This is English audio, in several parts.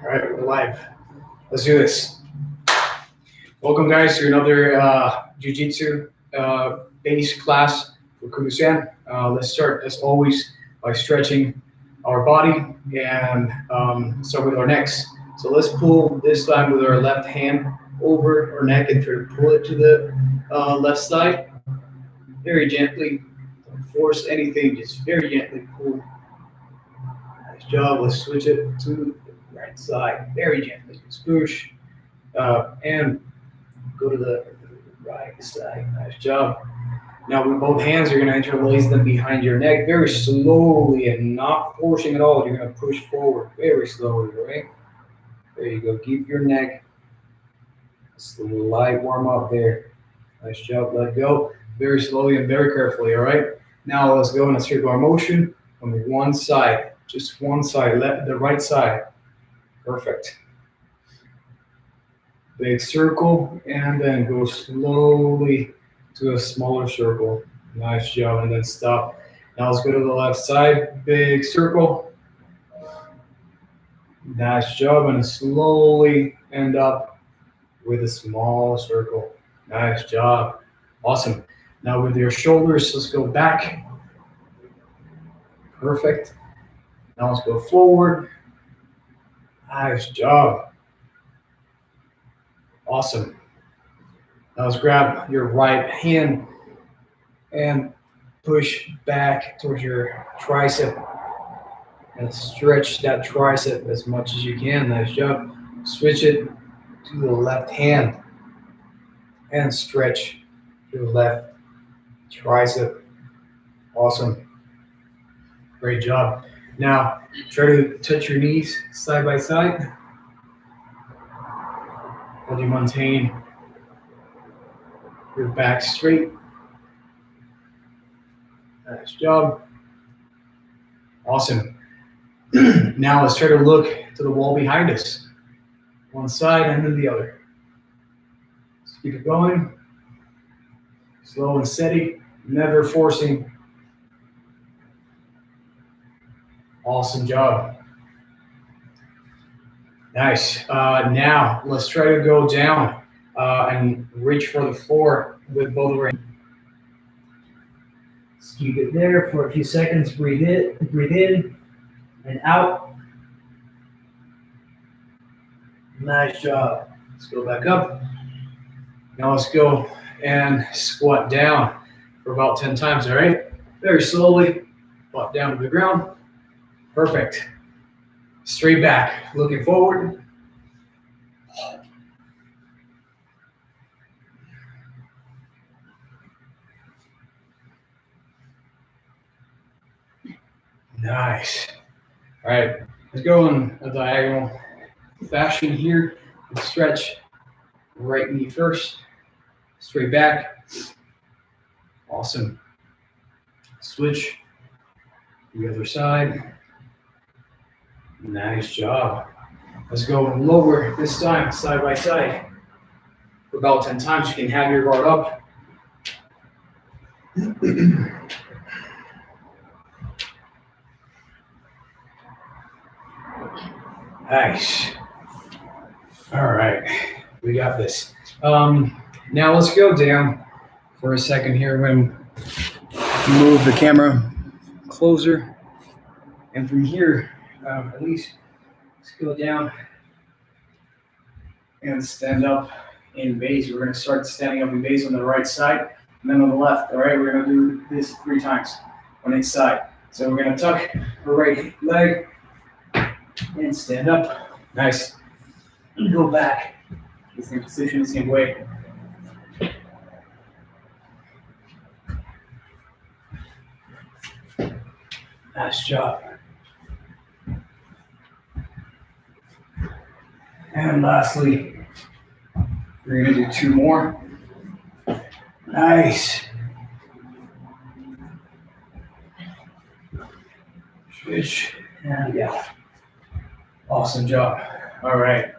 All right, we're live. Let's do this. Welcome, guys, to another Jiu-Jitsu base class for Kurusan. Let's start, as always, by stretching our body and start with our necks. So let's pull this time with our left hand over our neck and try to pull it to the left side. Very gently. Don't force anything. Just very gently pull. Nice job. Let's switch it to the right side. Very gently. Just push and go to the right side. Nice job. Now with both hands, you're going to interlace them behind your neck very slowly and not forcing at all. You're going to push forward very slowly, right? There you go. Keep your neck. Just a light warm up there. Nice job. Let go very slowly and very carefully, all right? Now let's go in a circular motion on one side. Just one side, the right side. Perfect. Big circle, and then go slowly to a smaller circle. Nice job, and then stop. Now let's go to the left side. Big circle. Nice job, and slowly end up with a small circle. Nice job. Awesome. Now with your shoulders, let's go back. Perfect. Now let's go forward. Nice job. Awesome. Now let's grab your right hand and push back towards your tricep and stretch that tricep as much as you can. Nice job. Switch it to the left hand and stretch your left tricep. Awesome. Great job. Now try to touch your knees side by side. While you maintain your back straight. Nice job. Awesome. Now let's try to look to the wall behind us. One side and then the other. Let's keep it going. Slow and steady, never forcing. Awesome job. Nice. Now let's try to go down and reach for the floor with both of our hands. Just keep it there for a few seconds. Breathe in and out. Nice job. Let's go back up. Now let's go and squat down for about 10 times, all right? Very slowly, squat down to the ground. Perfect. Straight back, looking forward. Nice. All right, let's go in a diagonal fashion here. Let's stretch right knee first, straight back. Awesome. Switch the other side. Nice job. Let's go lower this time, side by side. For about 10 times, you can have your guard up. Nice. All right, we got this. Now let's go down for a second here. We're going to move the camera closer. And from here, at least let's go down and stand up in base. We're going to start standing up in base on the right side and then on the left. All right, we're going to do this 3 times on each side. So we're going to tuck our right leg and stand up. Nice. And go back. The same position, the same way. Nice job. And lastly, we're going to do 2 more. Nice. Switch and yeah. Awesome job. All right.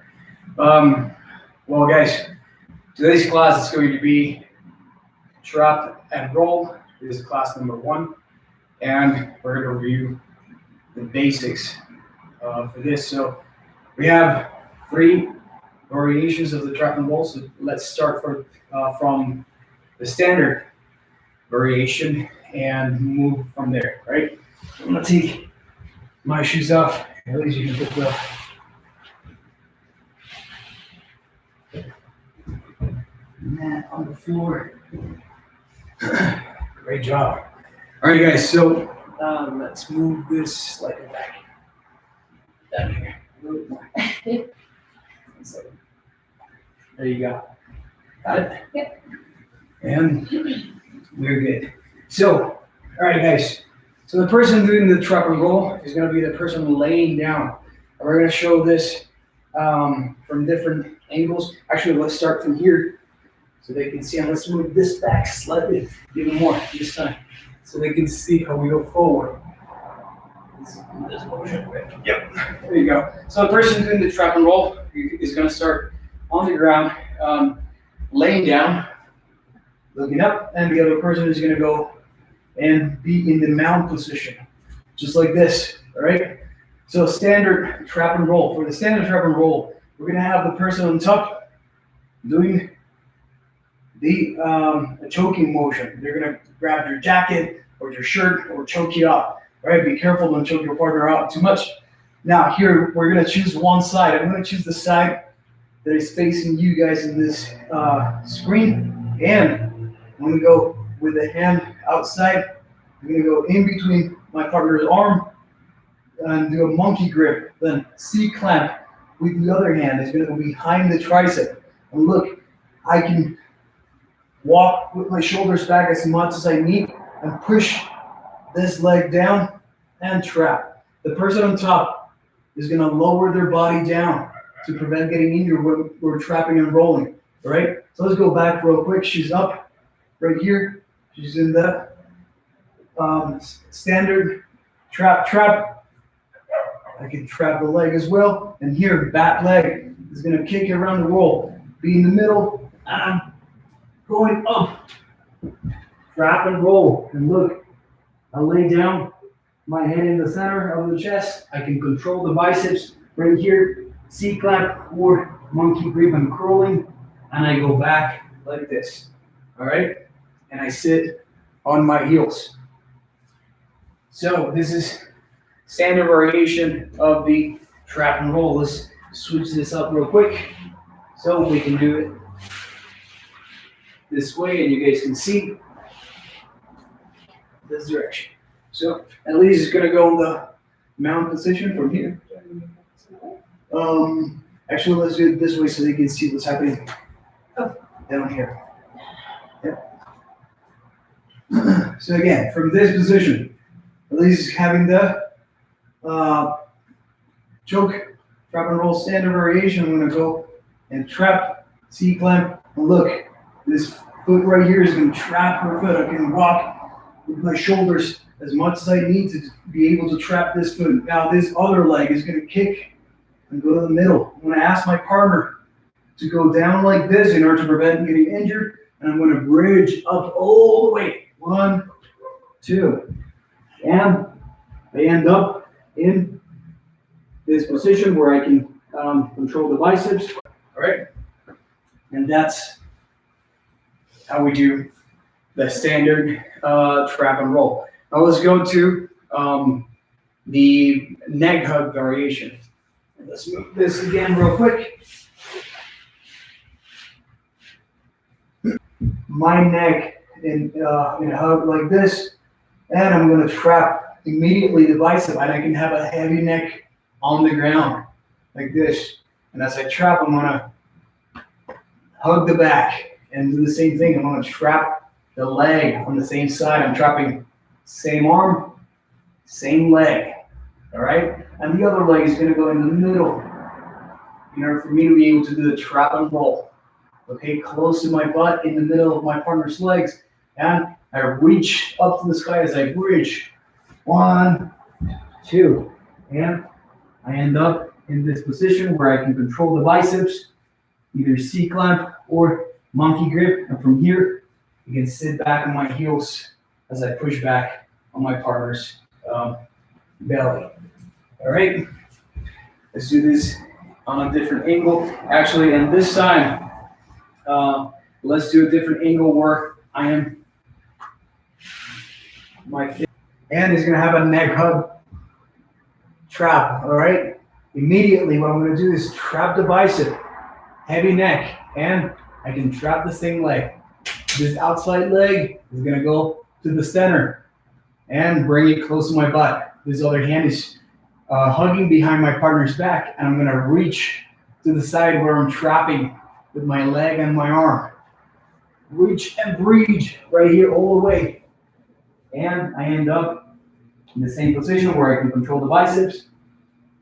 Well, guys, today's class is going to be drop and roll. This is class number 1, and we're going to review the basics for this. So We have 3 variations of the trap and roll. So let's start from the standard variation and move from there, right? I'm gonna take my shoes off. At least you can put the mat on the floor. Great job. All right, guys, so let's move this slightly back down here. A little bit more. There you go. Got it? Yep. And we're good. So, all right, guys. So the person doing the trap and roll is going to be the person laying down. And we're going to show this from different angles. Actually, let's start from here so they can see. And let's move this back slightly, even more this time, so they can see how we go forward. This motion, right? Yep. There you go. So the person doing the trap and roll is going to start on the ground, laying down, looking up, and the other person is going to go and be in the mount position, just like this. All right. So standard trap and roll. For the standard trap and roll, we're going to have the person on top doing the choking motion. They're going to grab your jacket or your shirt or choke you up. All right. Be careful, don't choke your partner out too much. Now here we're going to choose one side. I'm going to choose the side that is facing you guys in this screen, and I'm going to go with the hand outside. I'm going to go in between my partner's arm and do a monkey grip. Then C-clamp with the other hand is going to go behind the tricep. And look, I can walk with my shoulders back as much as I need and push this leg down and trap. The person on top is going to lower their body down to prevent getting injured when we're trapping and rolling. All right? So let's go back real quick. She's up right here. She's in that standard trap. I can trap the leg as well. And here, back leg is going to kick it around the roll. Be in the middle. And I'm going up. Trap and roll. And look, I lay down my head in the center of the chest. I can control the biceps right here. C-clamp or monkey grip. I'm curling. And I go back like this. All right? And I sit on my heels. So this is standard variation of the trap and roll. Let's switch this up real quick so we can do it this way and you guys can see this direction. So at least it's going to go in the mount position from here. Actually, let's do it this way so they can see what's happening down here. Yep. So again, from this position, at least having the choke, trap and roll standard variation, I'm going to go and trap, C-clamp, and look, this foot right here is going to trap her foot. I can walk with my shoulders as much as I need to be able to trap this foot. Now this other leg is going to kick and go to the middle. I'm going to ask my partner to go down like this in order to prevent getting injured, and I'm going to bridge up all the way. 1, 2, and I end up in this position where I can control the biceps. All right, and that's how we do the standard trap and roll. Now let's go to the neck hug variation. Let's move this again real quick. My neck in a hug like this, and I'm going to trap immediately the bicep, and I can have a heavy neck on the ground like this. And as I trap, I'm going to hug the back and do the same thing. I'm going to trap the leg on the same side. I'm trapping same arm, same leg. All right? And the other leg is going to go in the middle in order for me to be able to do the trap and roll. Okay, close to my butt in the middle of my partner's legs. And I reach up to the sky as I bridge. 1, 2. And I end up in this position where I can control the biceps, either C-clamp or monkey grip. And from here, you can sit back on my heels as I push back on my partner's belly. All right, let's do this on a different angle. Actually, and this time, let's do a different angle where I am and he's gonna have a neck hug trap. All right. Immediately, what I'm gonna do is trap the bicep, heavy neck, and I can trap the same leg. This outside leg is gonna go to the center and bring it close to my butt. This other hand is hugging behind my partner's back, and I'm gonna reach to the side where I'm trapping with my leg and my arm. Reach and breathe right here all the way. And I end up in the same position where I can control the biceps.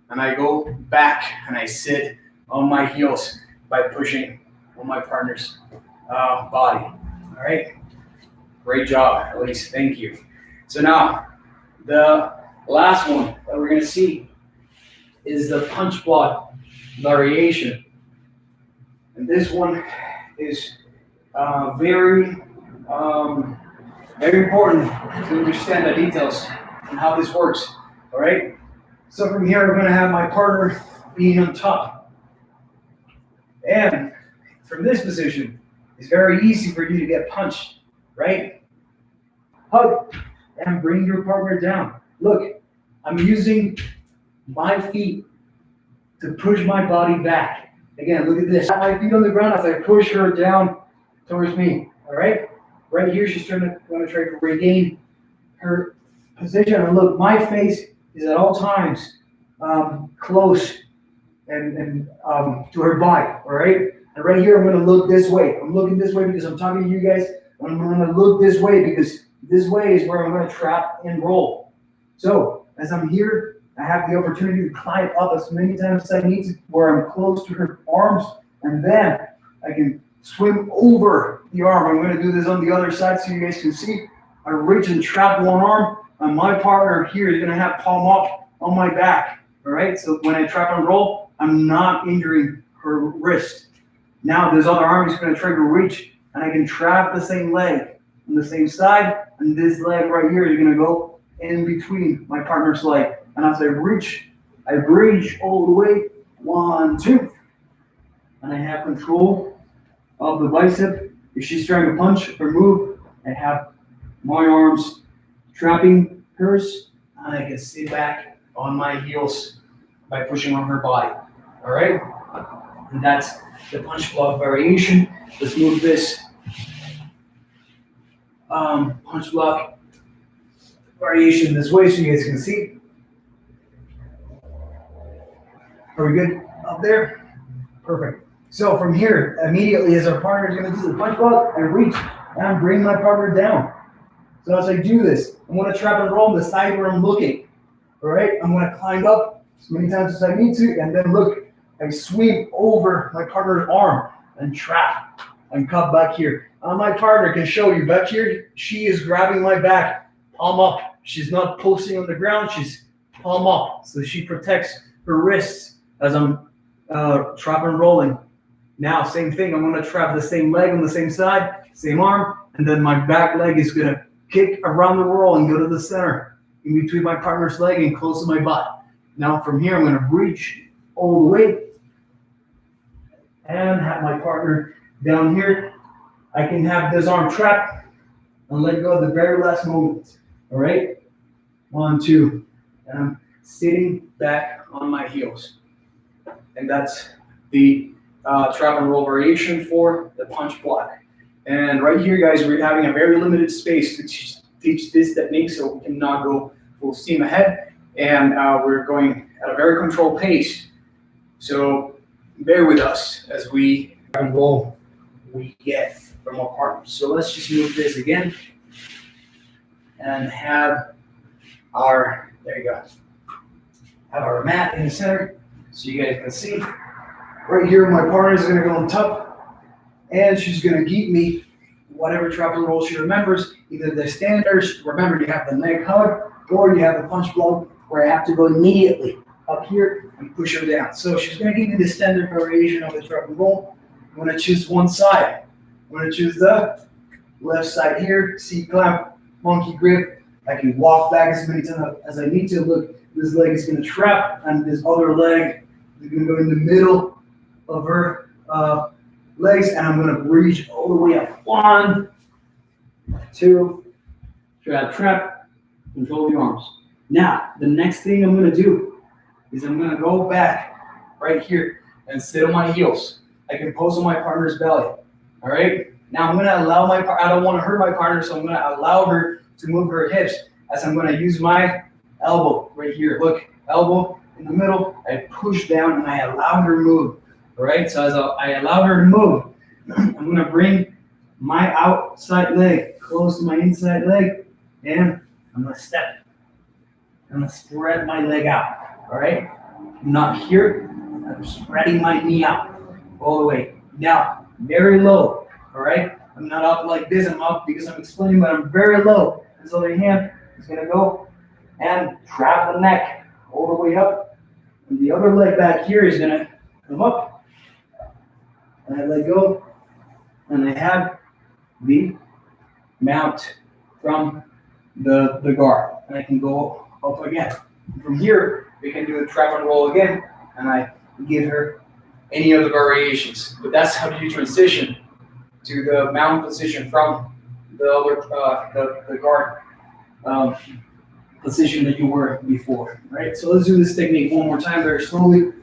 And I go back and I sit on my heels by pushing on my partner's body. All right? Great job, Elise. Thank you. So now, the last one that we're going to see is the punch block variation. And this one is very important to understand the details and how this works. All right? So from here, I'm going to have my partner being on top. And from this position, it's very easy for you to get punched, right? Hug and bring your partner down. Look, I'm using my feet to push my body back. Again, look at this. My feet on the ground as I push her down towards me. All right? Right here, she's going to try to regain her position. And look, my face is at all times close and to her body. All right? And right here, I'm going to look this way. I'm looking this way because I'm talking to you guys. I'm going to look this way because this way is where I'm going to trap and roll. So as I'm here, I have the opportunity to climb up as many times as I need to, where I'm close to her arms, and then I can swim over the arm. I'm going to do this on the other side so you guys can see. I reach and trap one arm, and my partner here is going to have palm up on my back. All right. So when I trap and roll, I'm not injuring her wrist. Now this other arm is going to try to reach, and I can trap the same leg on the same side, and this leg right here is going to go in between my partner's leg. And as I reach all the way, 1, 2, and I have control of the bicep. If she's trying to punch or move, I have my arms trapping hers, and I can sit back on my heels by pushing on her body. All right? And that's the punch block variation. Let's move this punch block variation this way so you guys can see. Are we good up there? Perfect. So from here, immediately as our partner is going to do the punch block, I reach and bring my partner down. So as I do this, I'm going to trap and roll on the side where I'm looking. All right? I'm going to climb up as many times as I need to, and then look, I swing over my partner's arm and trap and cut back here. My partner can show you back here, she is grabbing my back, palm up. She's not pulsing on the ground, she's palm up. So she protects her wrists as I'm trap and rolling. Now, same thing, I'm gonna trap the same leg on the same side, same arm, and then my back leg is gonna kick around the roll and go to the center, in between my partner's leg and close to my butt. Now from here, I'm gonna reach all the way and have my partner down here. I can have this arm trapped and let go at the very last moment. All right? 1, 2. And I'm sitting back on my heels. And that's the trap and roll variation for the punch block. And right here, guys, we're having a very limited space to teach this technique, so we cannot go full steam ahead. And we're going at a very controlled pace. So bear with us as we trap and roll we get from our partners. So let's just move this again and have our, there you go, have our mat in the center so you guys can see. Right here, my partner is going to go on top, and she's going to keep me whatever trap and roll she remembers, either the standards, remember you have the neck hug, or you have the punch block where I have to go immediately up here and push her down. So she's going to give me the standard variation of the trap and roll. I'm going to choose one side. I'm going to choose the left side here, C-clamp, monkey grip. I can walk back as many times as I need to. Look, this leg is going to trap, and this other leg I'm gonna go in the middle of her legs, and I'm gonna reach all the way up. 1, 2, trap, control the arms. Now, the next thing I'm gonna do is I'm gonna go back right here and sit on my heels. I can pose on my partner's belly. All right. Now I'm gonna allow I don't want to hurt my partner, so I'm gonna allow her to move her hips as I'm gonna use my elbow right here. Look, elbow in the middle. I push down and I allow her to move. All right. So as I allow her to move, I'm gonna bring my outside leg close to my inside leg, and I'm gonna step. I'm gonna spread my leg out. All right. I'm not here. I'm spreading my knee out all the way. Now, very low. All right. I'm not up like this. I'm up because I'm explaining, but I'm very low. This other hand is gonna go and trap the neck all the way up, and the other leg back here is gonna come up, and I let go, and I have the mount from the guard, and I can go up again. From here, we can do a trap and roll again, and I give her any other variations. But that's how you transition to the mount position from the other the guard position that you were before. Right. So let's do this technique one more time, very slowly.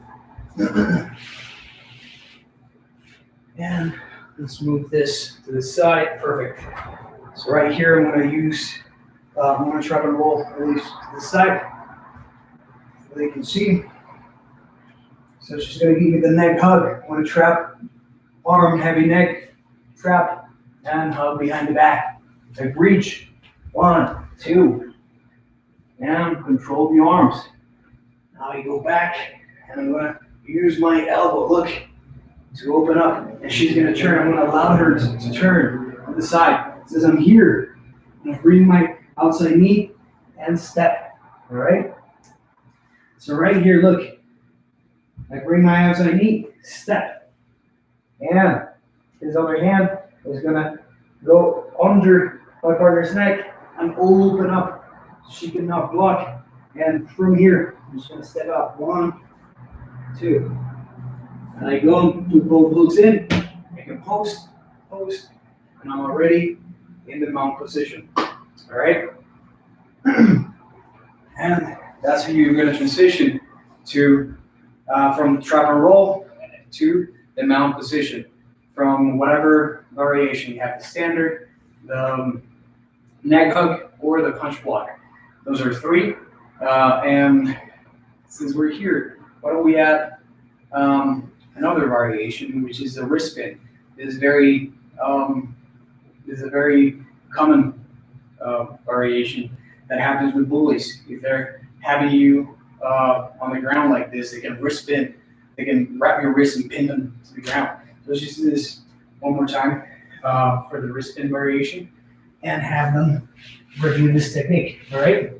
And let's move this to the side. Perfect. So right here, I'm going to use, I'm going to trap and roll release to the side so they can see. So she's going to give me the neck hug. I'm going to trap, arm, heavy neck, trap, and hug behind the back. I reach, 1, 2, and control the arms. Now I go back, and I'm going to use my elbow, look, to open up, and she's going to turn. I'm going to allow her to turn on the side. It says I'm here. I'm going to bring my outside knee and step. All right? So right here, look. I bring my outside knee, step. And his other hand is going to go under my partner's neck and open up so she cannot block. And from here, I'm just going to step up. 1, 2. And I go and put both glutes in. I can post, and I'm already in the mount position. All right? And that's how you're going to transition to from trap and roll to the mount position. From whatever variation you have, the standard, the neck hug, or the punch block. Those are 3. And since we're here, why don't we add another variation, which is the wrist spin. Is a very common variation that happens with bullies. If they're having you on the ground like this, they can wrist spin. They can wrap your wrists and pin them to the ground. So let's just do this one more time for the wrist spin variation and have them review this technique. All right.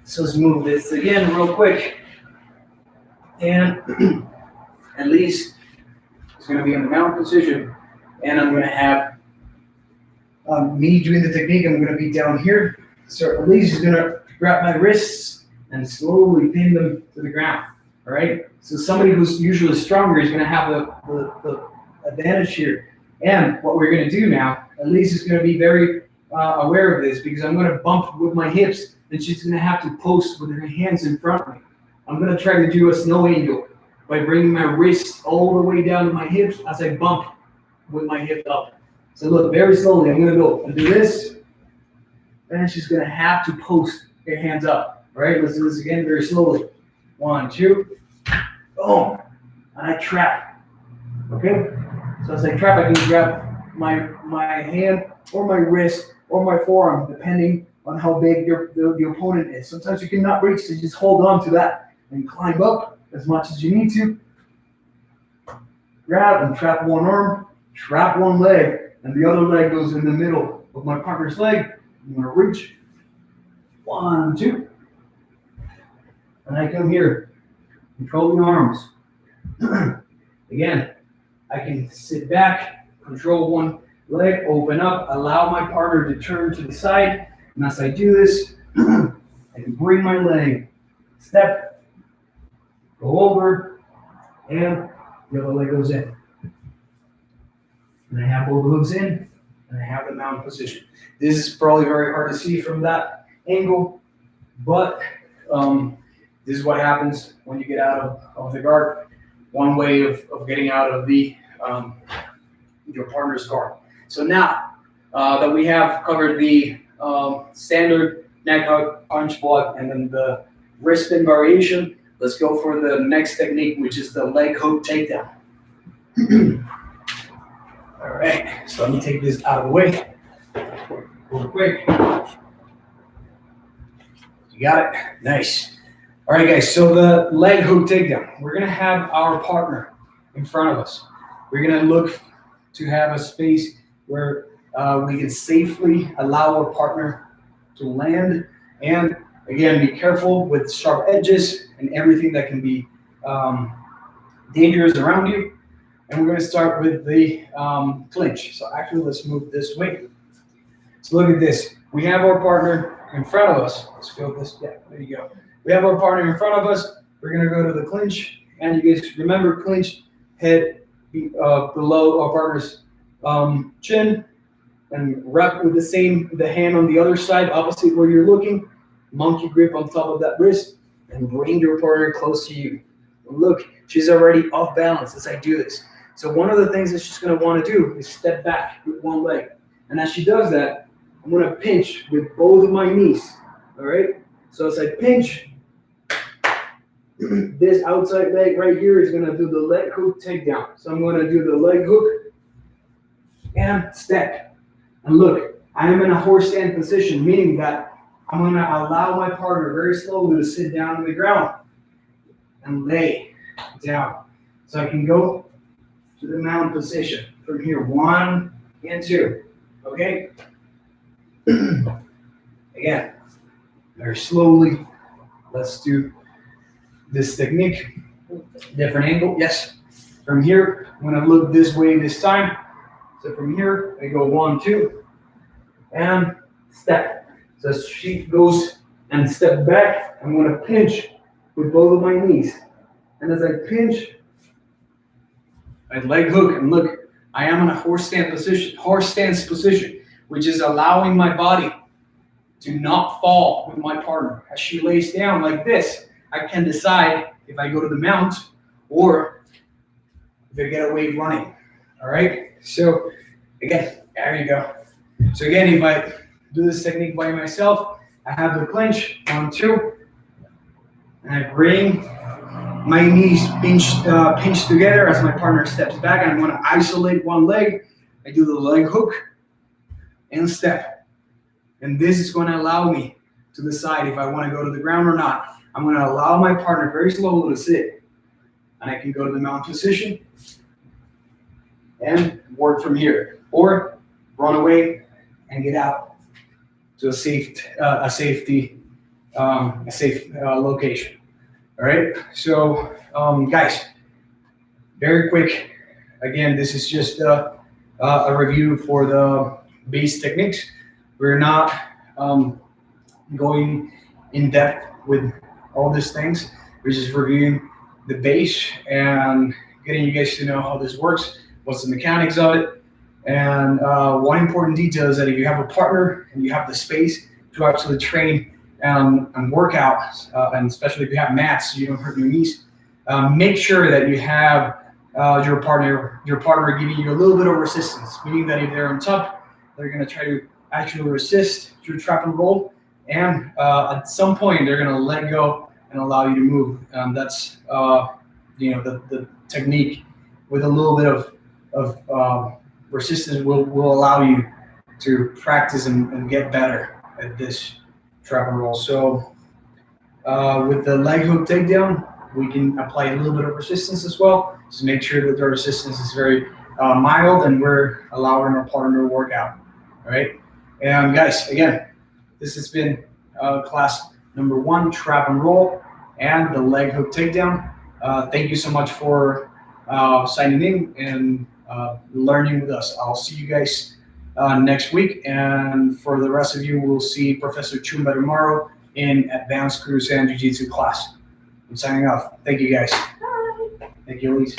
So let's move this again real quick. And at least it's going to be in the mount position, and I'm going to have me doing the technique. I'm going to be down here. So Elise is going to grab my wrists and slowly pin them to the ground. All right. So somebody who's usually stronger is going to have the advantage here. And what we're going to do now, Elise is going to be very aware of this because I'm going to bump with my hips, and she's going to have to post with her hands in front of me. I'm going to try to do a snow angel by bringing my wrist all the way down to my hips as I bump with my hip up. So look, very slowly, I'm gonna go and do this, and she's gonna have to post her hands up. All right, let's do this again very slowly. 1, 2, boom, and I trap. Okay, so as I trap, I can grab my hand or my wrist or my forearm, depending on how big the opponent is. Sometimes you cannot reach, so just hold on to that and climb up as much as you need to. Grab and trap one arm, trap one leg, and the other leg goes in the middle of my partner's leg. I'm gonna reach. 1, 2. And I come here, control the arms. Again, I can sit back, control one leg, open up, allow my partner to turn to the side. And as I do this, I can bring my leg, step, go over, and the other leg goes in. And I have both hooks in, and I have the mounted position. This is probably very hard to see from that angle, but this is what happens when you get out of the guard. One way of getting out of the your partner's guard. So now that we have covered the standard neck hug, punch block, and then the wrist spin variation, let's go for the next technique, which is the leg hook takedown. All right, so let me take this out of the way real quick. You got it? Nice. All right, guys, so the leg hook takedown. We're going to have our partner in front of us. We're going to look to have a space where we can safely allow our partner to land. And again, be careful with sharp edges and everything that can be dangerous around you. And we're going to start with the clinch. So actually, let's move this way. So look at this. We have our partner in front of us. Let's go this. Yeah, there you go. We have our partner in front of us. We're going to go to the clinch. And you guys remember clinch, head below our partner's chin. And wrap with the hand on the other side, opposite where you're looking. Monkey grip on top of that wrist. And bring your partner close to you. Look, she's already off balance as I do this. So one of the things that she's going to want to do is step back with one leg. And as she does that, I'm going to pinch with both of my knees. All right? So as I pinch, this outside leg right here is going to do the leg hook takedown. So I'm going to do the leg hook and step. And look, I am in a horse stand position, meaning that I'm going to allow my partner very slowly to sit down on the ground and lay down. So I can go to the mounted position from here, 1 and 2. Okay? Again, very slowly. Let's do this technique. Different angle. Yes. From here, I'm going to look this way this time. So from here, I go 1, 2, and step. So as she goes and step back, I'm going to pinch with both of my knees. And as I pinch, I leg hook, and look, I am in a horse stance position, which is allowing my body to not fall with my partner. As she lays down like this, I can decide if I go to the mount or if I get away running. All right? So again, there you go. So again, if I do this technique by myself, I have the clinch, 1, 2, and I bring my knees pinched together as my partner steps back. I'm going to isolate one leg. I do the leg hook and step. And this is going to allow me to decide if I want to go to the ground or not. I'm going to allow my partner very slowly to sit. And I can go to the mount position and work from here. Or run away and get out to a safe location. All right, so guys, very quick. Again, this is just a review for the base techniques. We're not going in depth with all these things. We're just reviewing the base and getting you guys to know how this works, what's the mechanics of it. And one important detail is that if you have a partner and you have the space to actually train and work out, and especially if you have mats so you don't hurt your knees, make sure that you have your partner giving you a little bit of resistance, meaning that if they're on top, they're going to try to actually resist your trap and roll, and at some point they're going to let go and allow you to move. That's the technique with a little bit of resistance will allow you to practice and get better at this trap and roll. So with the leg hook takedown, we can apply a little bit of resistance as well. Just make sure that the resistance is very mild and we're allowing our partner to work out. All right. And guys, again, this has been class number 1, trap and roll, and the leg hook takedown. Thank you so much for signing in and learning with us. I'll see you guys next week, and for the rest of you, we'll see Professor Chumba tomorrow in Advanced Kurusan Jiu-Jitsu class. I'm signing off. Thank you guys. Bye. Achilles.